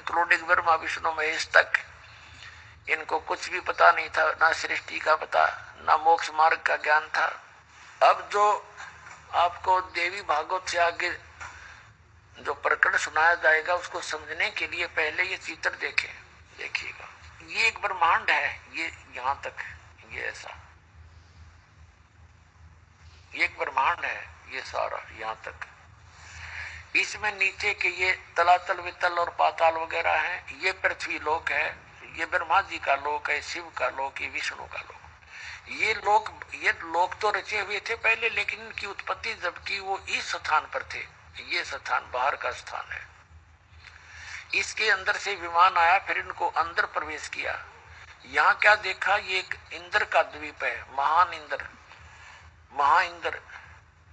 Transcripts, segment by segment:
Including Brahma Vishnu Mahesh तक, इनको कुछ भी पता नहीं था, ना सृष्टि का पता, ना मोक्ष मार्ग का ज्ञान था। अब जो आपको देवी भागवत से आगे जो प्रकरण सुनाया जाएगा उसको समझने के लिए पहले ये चित्र देखिएगा। ये एक ब्रह्मांड है, ये यहाँ तक, ये ऐसा एक ब्रह्मांड है, ये सारा यहाँ तक। इसमें नीचे के ये तलातल वितल और पाताल वगैरह हैं, ये पृथ्वी लोक है, ये ब्रह्मा जी का लोक है, शिव का लोक, ये विष्णु का लोक। ये लोक तो रचे हुए थे पहले, लेकिन इनकी उत्पत्ति जबकि वो इस स्थान पर थे, ये स्थान बाहर का स्थान है। इसके अंदर से विमान आया, फिर इनको अंदर प्रवेश किया। यहाँ क्या देखा, ये एक इंद्र का द्वीप है,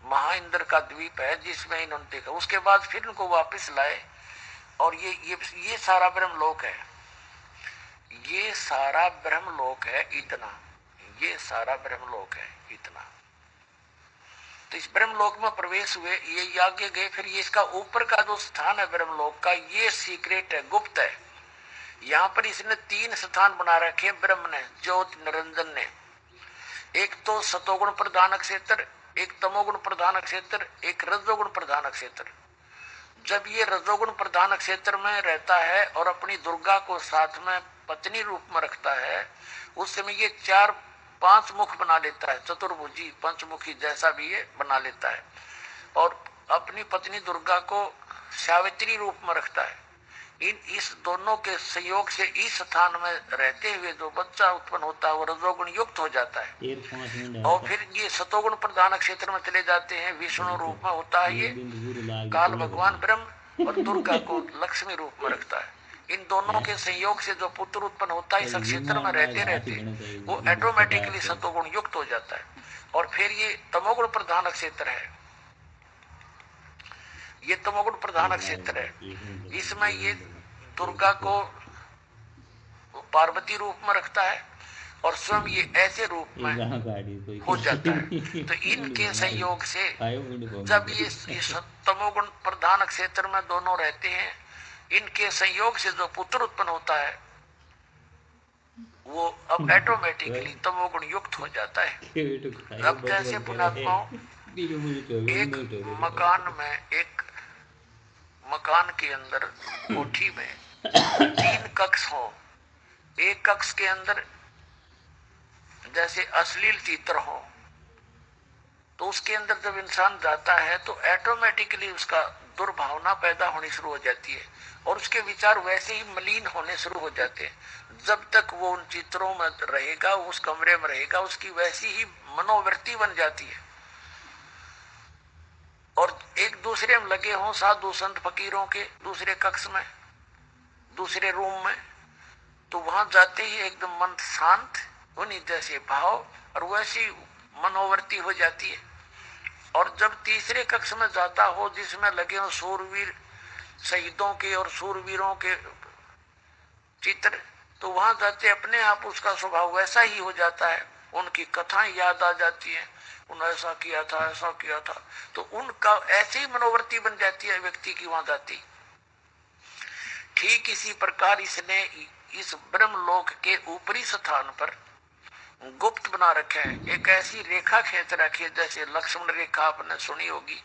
महाइंद्र का द्वीप है, जिसमें इन्होंने देखा। उसके बाद फिर इनको वापस लाए, और ये सारा ब्रह्मलोक है, ये सारा ब्रह्मलोक है इतना, ये सारा ब्रह्मलोक है इतना। तो इस ब्रह्मलोक में प्रवेश हुए, ये आगे गए, फिर ये इसका ऊपर का जो स्थान है ब्रह्मलोक का, ये सीक्रेट है, गुप्त है। यहाँ पर इसने 3 स्थान बना रखे ब्रह्म ने, ज्योत निरंजन ने। एक तो सतोगुण प्रधान क्षेत्र, एक तमोगुण प्रधान क्षेत्र, एक रजोगुण प्रधान क्षेत्र। जब ये रजोगुण प्रधान क्षेत्र में रहता है और अपनी दुर्गा को साथ में पत्नी रूप में रखता है, उस समय ये 4-5 मुख बना लेता है, चतुर्भुजी पंचमुखी जैसा भी ये बना लेता है, और अपनी पत्नी दुर्गा को सावित्री रूप में रखता है। इस दोनों के सहयोग से इस स्थान में रहते हुए जो बच्चा उत्पन्न होता है वो रजोगुण युक्त हो जाता है, और फिर ये सतोगुण प्रधान क्षेत्र में चले जाते हैं। विष्णु रूप में होता है ये काल भगवान ब्रह्म, और दुर्गा को लक्ष्मी रूप में रखता है। इन दोनों के संयोग से जो पुत्र उत्पन्न होता है, इस क्षेत्र में रहते रहते वो ऑटोमेटिकली सतोगुण युक्त हो जाता है। और फिर ये तमोगुण प्रधान क्षेत्र है, ये तमोगुण प्रधान क्षेत्र है। इसमें ये दुर्गा को पार्वती रूप में रखता है, और स्वयं ये ऐसे रूप में हो जाता है। तो इनके संयोग से जब ये इस तमोगुण प्रधान क्षेत्र में दोनों रहते हैं, इनके संयोग से जो पुत्र उत्पन्न होता है वो अब ऑटोमेटिकली तमोगुण युक्त हो जाता है। अब कैसे पुण्यात्माओं, एक मकान के अंदर कोठी में 3 कक्ष हो, एक कक्ष के अंदर जैसे अश्लील चित्र हो, तो उसके अंदर जब इंसान जाता है तो ऑटोमेटिकली उसका दुर्भावना पैदा होनी शुरू हो जाती है, और उसके विचार वैसे ही मलिन होने शुरू हो जाते हैं। जब तक वो उन चित्रों में रहेगा, उस कमरे में रहेगा, उसकी वैसी ही मनोवृत्ति बन जाती है। और एक दूसरे में लगे हों साधु संत फकीरों के दूसरे कक्ष में, दूसरे रूम में, तो वहां जाते ही एकदम मन शांत, उन्हीं जैसे भाव और वैसी मनोवृत्ति हो जाती है। और जब तीसरे कक्ष में जाता हो जिसमें लगे हो सूरवीर शहीदों के और सूरवीरों के चित्र, तो वहां जाते अपने आप उसका स्वभाव वैसा ही हो जाता है, उनकी कथाएं याद आ जाती हैं, उन्होंने ऐसा किया था, ऐसा किया था, तो उनका ऐसी मनोवृत्ति बन जाती है व्यक्ति की वहां जाती। ठीक इसी प्रकार इसने इस ब्रह्मलोक के ऊपरी स्थान पर गुप्त बना रखा है, एक ऐसी रेखा खींच रखी है, जैसे लक्ष्मण रेखा आपने सुनी होगी,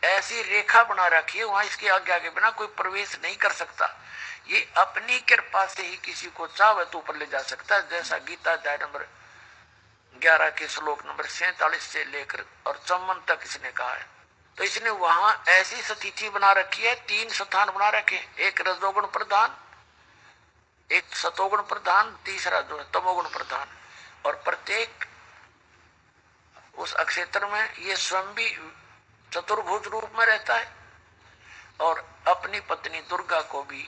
ऐसी रेखा बना रखी है, वहां इसकी आज्ञा के बिना कोई प्रवेश नहीं कर सकता। ये अपनी कृपा से ही किसी को चाहे तो ऊपर ले जा सकता है, जैसा गीता अध्याय नंबर 11 के श्लोक नंबर 47 से लेकर और 54 तक इसने कहा है। तो इसने वहां ऐसी स्थिति बना रखी है, 3 स्थान बना रखे, एक रजोगुण प्रधान, एक सतोगुण प्रधान, तीसरा जो है तमोगुण प्रधान, और प्रत्येक उस क्षेत्र में ये स्वयं भी चतुर्भुज रूप में रहता है, और अपनी पत्नी दुर्गा को भी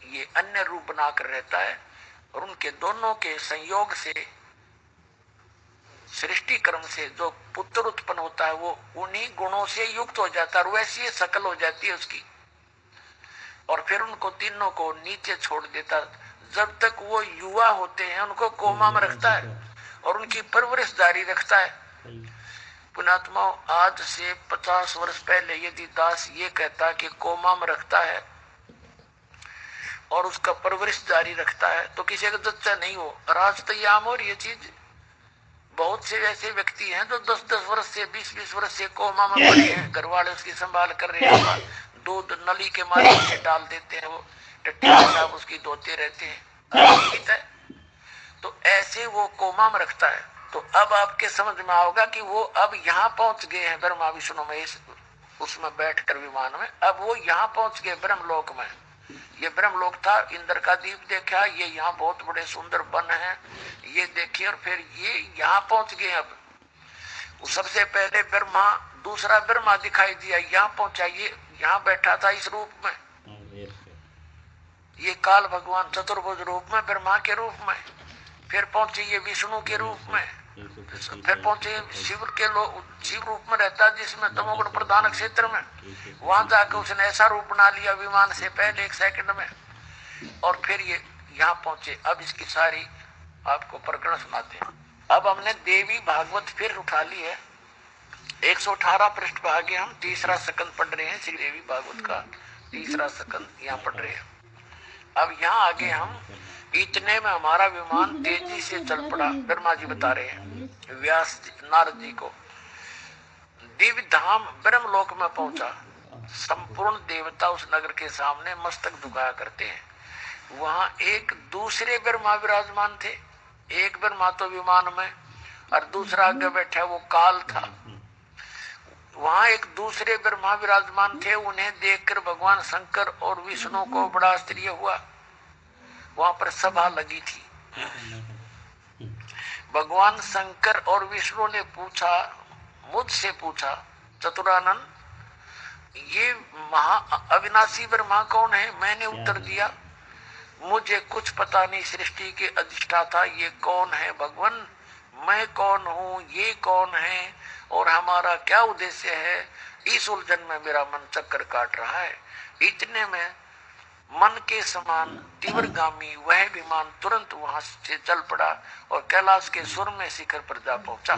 ये अन्य रूप बनाकर रहता है, और उनके दोनों के संयोग से सृष्टि क्रम से जो पुत्र उत्पन्न होता है वो उन्हीं गुणों से युक्त हो जाता है, और वैसी शकल हो जाती है उसकी, और फिर उनको तीनों को नीचे छोड़ देता। जब तक वो युवा होते हैं उनको कोमा में रखता है और उनकी परवरिश जारी रखता है। पुण्यात्मा, आज से 50 वर्ष पहले यदि दास ये कहता कि कोमा में रखता है, और उसका परवरिश जारी रखता है तो किसी का जच्चा नहीं हो। और आज तो ये आम हो रही है चीज। बहुत से ऐसे व्यक्ति हैं जो 10-10 वर्ष से 20-20 वर्ष से कोमा में पड़े हैं, घर वाले उसकी संभाल कर रहे हैं, दूध नली के माध्यम से डाल देते हैं, वो टट्टी पेशाब उसकी धोते रहते हैं, जीवित है। तो ऐसे वो कोमा में रखता है। तो अब आपके समझ में आओगा कि वो अब यहाँ पहुंच गए हैं ब्रह्मा विष्णु महेश, उसमें बैठकर विमान में। अब वो यहाँ पहुंच गए ब्रह्मलोक में। ये ब्रह्मलोक था, इंद्र का द्वीप देखा, ये यहाँ बहुत बड़े सुंदर वन है, ये देखिए। और फिर ये यहाँ पहुंच गए। अब सबसे पहले ब्रह्मा, दूसरा ब्रह्मा दिखाई दिया, यहाँ पहुंचा, ये यहाँ बैठा था इस रूप में, ये काल भगवान चतुर्भुज रूप में, ब्रह्मा के रूप में। फिर पहुंचे ये विष्णु के रूप में, फिर पहुंचे शिव के शिव रूप में रहता है जिसमें तमोगुण प्रधान क्षेत्र में। वहां जाकर उसने ऐसा रूप बना लिया विमान से पहले 1 सेकंड में। और फिर ये यहाँ पहुंचे। अब इसकी सारी आपको प्रकरण सुनाते हैं। अब हमने देवी भागवत फिर उठा ली है, 118 पृष्ठ पर आगे हम तीसरा स्कंद पढ़ रहे हैं। श्री देवी भागवत का तीसरा स्कंद यहाँ पढ़ रहे हैं। अब यहाँ आगे हम इतने में हमारा विमान तेजी से चल पड़ा। ब्रह्मा जी बता रहे हैं व्यास नारद जी को। दिव्य धाम ब्रह्मलोक में पहुंचा। संपूर्ण देवता उस नगर के सामने मस्तक झुकाया करते हैं। वहां एक दूसरे ब्रह्मा विराजमान थे। एक ब्रह्मा तो विमान में और दूसरा आगे बैठा वो काल था। वहां एक दूसरे ब्रह्मा विराजमान थे। उन्हें देखकर भगवान शंकर और विष्णु को बड़ा आश्चर्य हुआ। वहां पर सभा लगी थी। भगवान शंकर और विष्णु ने पूछा, मुझसे पूछा, चतुरानन ये महा अविनाशी ब्रह्मा कौन है? मैंने उत्तर दिया, मुझे कुछ पता नहीं, सृष्टि के अधिष्ठाता ये कौन है भगवान? मैं कौन हूँ, ये कौन है और हमारा क्या उद्देश्य है? इस उलझन में मेरा मन चक्कर काट रहा है। इतने में मन के समान तीव्रगामी वह विमान तुरंत वहां से चल पड़ा और कैलाश के सुर में शिखर पर जा पहुंचा।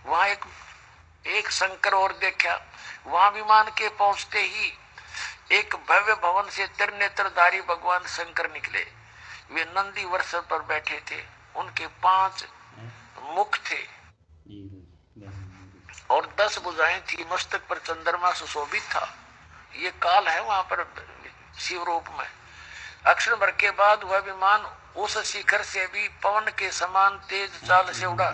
वहां एक शंकर और देखा। वहां विमान के पहुंचते ही एक भव्य भवन से त्रिनेत्रधारी भगवान शंकर निकले। वे नंदी वर्ष पर बैठे थे। उनके 5 मुख थे और 10 भुजाएं थी। मस्तक पर चंद्रमा सुशोभित था। ये काल है वहां पर शिव रूप में। अक्षर भर के बाद वह विमान उस शिखर से भी पवन के समान तेज चाल से उड़ा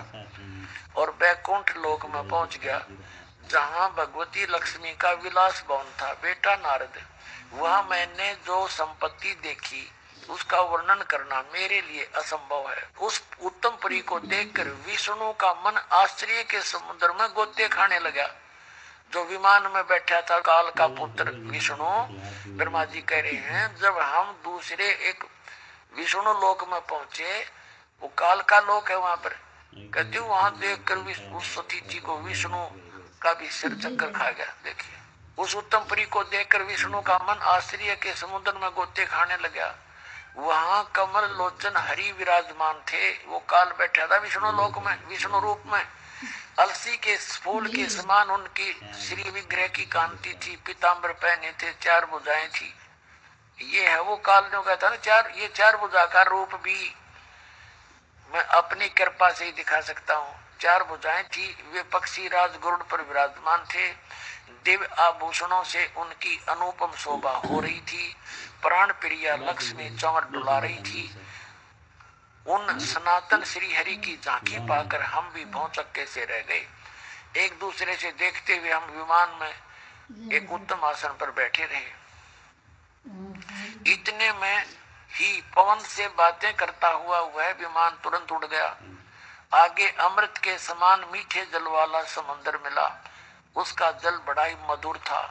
और बैकुंठ लोक में पहुंच गया, जहां भगवती लक्ष्मी का विलास भवन था। बेटा नारद, वहां मैंने जो संपत्ति देखी उसका वर्णन करना मेरे लिए असंभव है। उस उत्तम पुरी को देखकर विष्णु का मन आश्चर्य के समुद्र में गोते खाने लगा। जो विमान में बैठा था काल का पुत्र विष्णु, ब्रह्मा जी कह रहे हैं, जब हम दूसरे एक विष्णु लोक में पहुंचे, वो काल का लोक है वहां पर, कहते वहां देखकर उस सती जी को विष्णु का भी सिर चक्कर खा गया। देखिए, उस उत्तम पुरी को देखकर विष्णु का मन आश्चर्य के समुद्र में गोते खाने लगा। वहां कमल लोचन हरि विराजमान थे। वो काल बैठा था विष्णु लोक में, विष्णु रूप में। अलसी के फूल के समान उनकी श्री विग्रह की कांति थी। पीताम्बर पहने थे, 4 भुजाएं थी। ये है वो काल जो कहता ना, ये 4 भुजा का रूप भी मैं अपनी कृपा से ही दिखा सकता हूँ। 4 भुजाएं थी। वे पक्षी राज गरुड़ पर विराजमान थे। दिव्य आभूषणों से उनकी अनुपम शोभा हो रही थी। प्राण प्रिया लक्ष्मी चमर डुला रही थी। उन सनातन श्री हरि की झांकी पाकर हम भी भौचक्के से रह गए। एक दूसरे से देखते हुए हम विमान में एक उत्तम आसन पर बैठे रहे। इतने में ही पवन से बातें करता हुआ वह विमान तुरंत उड़ गया। आगे अमृत के समान मीठे जल वाला समुद्र मिला। उसका जल बड़ा ही मधुर था।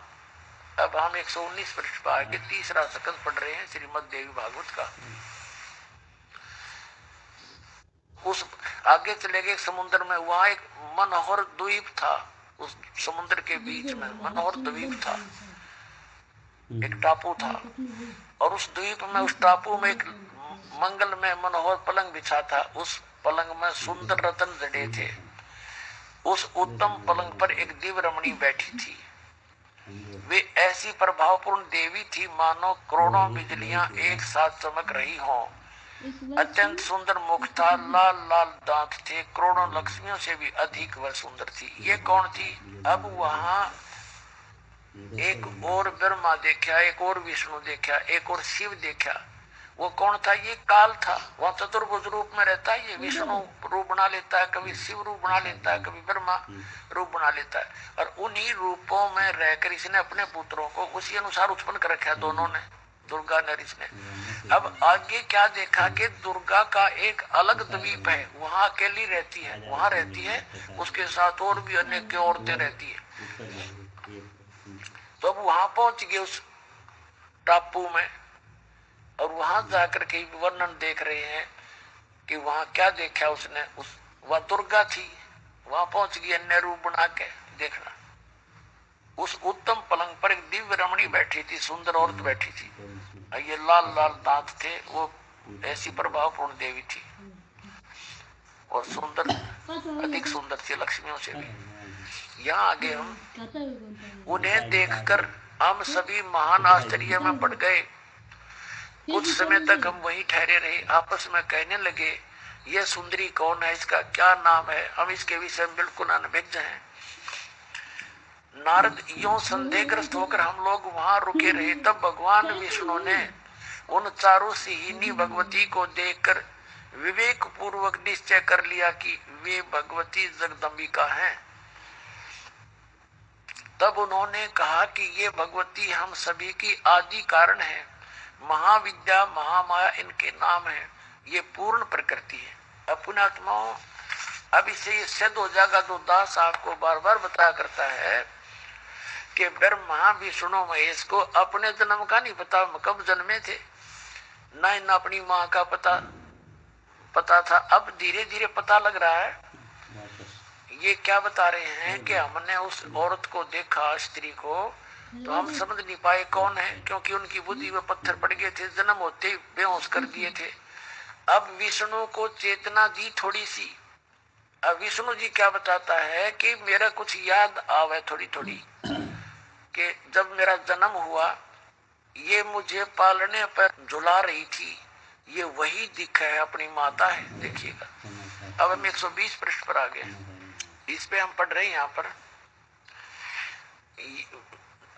अब हम 119 पृष्ठ पर आगे तीसरा स्कंद पढ़ रहे हैं श्रीमद् देवी भागवत का। उस आगे चले गए समुद्र में। वहां एक मनोहर द्वीप था। उस समुद्र के बीच में मनोहर द्वीप था, एक टापू था। और उस द्वीप में, उस टापू में एक मंगल में मनोहर पलंग बिछा था। उस पलंग में सुंदर रत्न जड़े थे। उस उत्तम पलंग पर एक दिव्य रमणी बैठी थी। वे ऐसी प्रभावपूर्ण देवी थी मानो करोड़ों बिजलियां एक साथ चमक रही हों। अत्यंत सुंदर मुख था, लाल लाल दांत थे, करोड़ों लक्ष्मियों से भी अधिक वह सुंदर थी। ये कौन थी? अब वहां एक और ब्रह्मा देखा, एक और विष्णु देखा, एक और शिव देखा। वो कौन था? ये काल था। वह चतुर्भुज रूप में रहता है। ये विष्णु रूप बना लेता है, कभी शिव रूप बना लेता है, कभी ब्रह्मा रूप बना लेता है, और उन्हीं रूपों में रहकर इसने अपने पुत्रों को उसी अनुसार उत्पन्न कर रखा है, दोनों ने, दुर्गा ने, इसने। अब आगे क्या देखा कि दुर्गा का एक अलग द्वीप है, वहां अकेली रहती है, वहां रहती है, उसके साथ और भी अनेक औरतें रहती है। तो अब वहां पहुंच गए उस टापू में, और वहां जाकर के वर्णन देख रहे हैं कि वहां क्या देखा उसने। वह दुर्गा थी, वहां पहुंच गई अन्य रूप बना के। देखना, उस उत्तम पलंग पर एक दिव्य रमणी बैठी थी, सुंदर औरत बैठी थी, और ये लाल लाल दांत थे। वो ऐसी प्रभावपूर्ण देवी थी और सुंदर, अधिक सुंदर थी लक्ष्मियों से भी। यहाँ आगे हम उन्हें देखकर हम सभी महान आश्चर्य में पड़ गए। कुछ समय तक हम वहीं ठहरे रहे, आपस में कहने लगे, यह सुंदरी कौन है, इसका क्या नाम है, हम इसके विषय में बिल्कुल अनभिज्ञ हैं। नारद यूं संदेहग्रस्त होकर हम लोग वहां रुके रहे। तब भगवान विष्णु ने उन चारों सिहिनी भगवती को देखकर विवेक पूर्वक निश्चय कर लिया कि वे भगवती जगदम्बिका हैं। तब उन्होंने कहा कि ये भगवती हम सभी की आदि कारण है, महाविद्या महामाया इनके नाम है, ये पूर्ण प्रकृति है। अपने आत्माओं, अब इससे ये सिद्ध हो जाएगा जो दास आपको बार बार बताया करता है कि ब्रह्मा विष्णु महेश को अपने जन्म का नहीं पता, कब जन्मे थे, ना इन अपनी माँ का पता था। अब धीरे धीरे पता लग रहा है। ये क्या बता रहे हैं कि हमने उस औरत को देखा, स्त्री को, तो हम समझ नहीं पाए कौन है, क्योंकि उनकी बुद्धि में पत्थर पड़ गए थे, जन्म होते ही बेहोश कर दिए थे। अब विष्णु को चेतना दी थोड़ी सी। अब विष्णु जी क्या बताता है कि मेरा कुछ याद आवे थोड़ी थोड़ी, कि जब मेरा जन्म हुआ, ये मुझे पालने पर झुला रही थी, ये वही दिखा है, अपनी माता है। देखिएगा, अब हम 120 पृष्ठ पर आ गए। इस पे हम पढ़ रहे हैं यहाँ पर।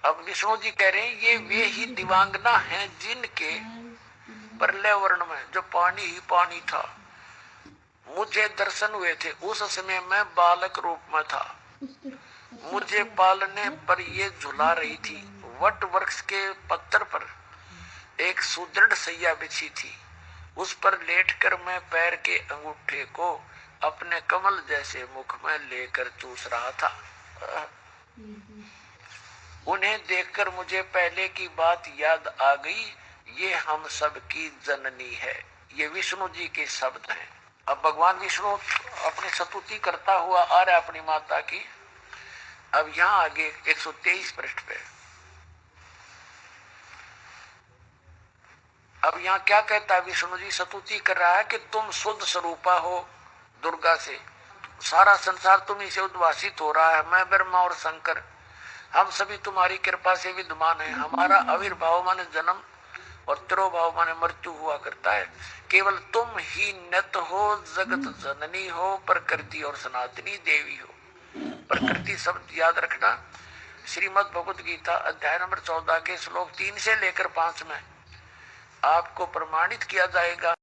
अब विष्णु जी कह रहे हैं, ये वे ही दिवांगना हैं जिनके प्रलय वर्ण में जो पानी ही पानी था, मुझे दर्शन हुए थे। उस समय मैं बालक रूप में था, मुझे पालने पर ये झुला रही थी। वट वृक्ष के पत्थर पर एक सुदृढ़ सैया बिछी थी, उस पर लेटकर मैं पैर के अंगूठे को अपने कमल जैसे मुख में लेकर चूस रहा था। उन्हें देखकर मुझे पहले की बात याद आ गई, ये हम सब की जननी है। ये विष्णु जी के शब्द हैं। अब भगवान विष्णु अपनी स्तुति करता हुआ आ रहा है अपनी माता की। अब यहाँ आगे 123 पृष्ठ पे, अब यहाँ क्या कहता है विष्णु जी? स्तुति कर रहा है कि तुम शुद्ध स्वरूपा हो दुर्गा से, सारा संसार तुम्ही से उद्भासित हो रहा है। मैं ब्रह्मा और शंकर हम सभी तुम्हारी कृपा से विद्यमान है। हमारा आविर्भाव माने जन्म और तिरोभाव माने मृत्यु हुआ करता है। केवल तुम ही नित्य हो, जगत जननी हो, प्रकृति और सनातनी देवी हो। प्रकृति शब्द याद रखना, श्रीमद् भगवद गीता अध्याय नंबर 14 के श्लोक 3 से लेकर 5 में आपको प्रमाणित किया जाएगा।